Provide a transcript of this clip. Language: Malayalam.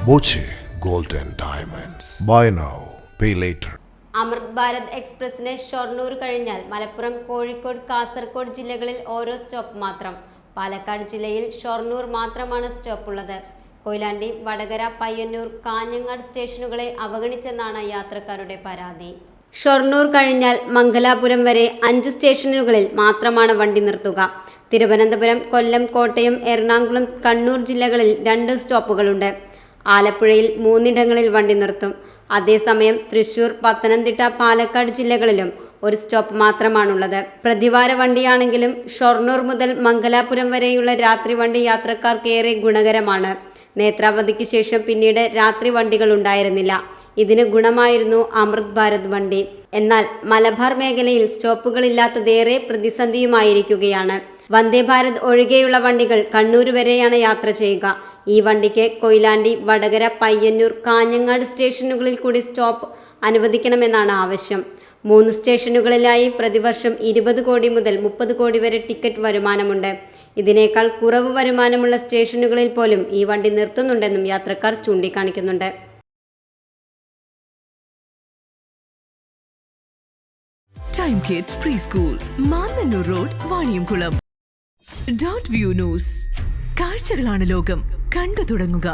Boche Gold and Diamonds. Buy now, pay later. അമൃത് ഭാരത് എക്സ്പ്രസിന് ഷൊർണൂർ കഴിഞ്ഞാൽ മലപ്പുറം, കോഴിക്കോട്, കാസർഗോഡ് ജില്ലകളിൽ ഓരോ സ്റ്റോപ്പ് മാത്രം. പാലക്കാട് ജില്ലയിൽ ഷൊർണൂർ മാത്രമാണ് സ്റ്റോപ്പ് ഉള്ളത്. കൊയിലാണ്ടി, വടകര, പയ്യന്നൂർ, കാഞ്ഞങ്ങാട് സ്റ്റേഷനുകളെ അവഗണിച്ചെന്നാണ് യാത്രക്കാരുടെ പരാതി. ഷൊർണൂർ കഴിഞ്ഞാൽ മംഗലാപുരം വരെ 5 സ്റ്റേഷനുകളിൽ മാത്രമാണ് വണ്ടി നിർത്തുക. തിരുവനന്തപുരം, കൊല്ലം, കോട്ടയം, എറണാകുളം, കണ്ണൂർ ജില്ലകളിൽ 2 സ്റ്റോപ്പുകളുണ്ട്. ആലപ്പുഴയിൽ 3 വണ്ടി നിർത്തും. അതേസമയം തൃശൂർ, പത്തനംതിട്ട, പാലക്കാട് ജില്ലകളിലും 1 സ്റ്റോപ്പ് മാത്രമാണുള്ളത്. പ്രതിവാര വണ്ടിയാണെങ്കിലും ഷൊർണൂർ മുതൽ മംഗലാപുരം വരെയുള്ള രാത്രി വണ്ടി യാത്രക്കാർക്കേറെ ഗുണകരമാണ്. നേത്രാവതിക്ക് ശേഷം പിന്നീട് രാത്രി വണ്ടികൾ ഉണ്ടായിരുന്നില്ല. ഇതിന് ഗുണമായിരുന്നു അമൃത് ഭാരത് വണ്ടി. എന്നാൽ മലബാർ മേഖലയിൽ സ്റ്റോപ്പുകളില്ലാത്തതേറെ പ്രതിസന്ധിയുമായിരിക്കുകയാണ്. വന്ദേ ഭാരത് ഒഴികെയുള്ള വണ്ടികൾ കണ്ണൂർ വരെയാണ് യാത്ര ചെയ്യുക. ഈ വണ്ടിക്ക് കൊയിലാണ്ടി, വടകര, പയ്യന്നൂർ, കാഞ്ഞങ്ങാട് സ്റ്റേഷനുകളിൽ കൂടി സ്റ്റോപ്പ് അനുവദിക്കണമെന്നാണ് ആവശ്യം. 3 സ്റ്റേഷനുകളിലായി പ്രതിവർഷം 20 കോടി മുതൽ 30 കോടി വരെ ടിക്കറ്റ് വരുമാനമുണ്ട്. ഇതിനേക്കാൾ കുറവ് വരുമാനമുള്ള സ്റ്റേഷനുകളിൽ പോലും ഈ വണ്ടി നിർത്തുന്നുണ്ടെന്നും യാത്രക്കാർ ചൂണ്ടിക്കാണിക്കുന്നുണ്ട്. Time kids preschool, Mannannur road, Vaniyamkulam. Dot view news. കാഴ്ചകളാണ് ലോകം, കണ്ടു തുടങ്ങുക.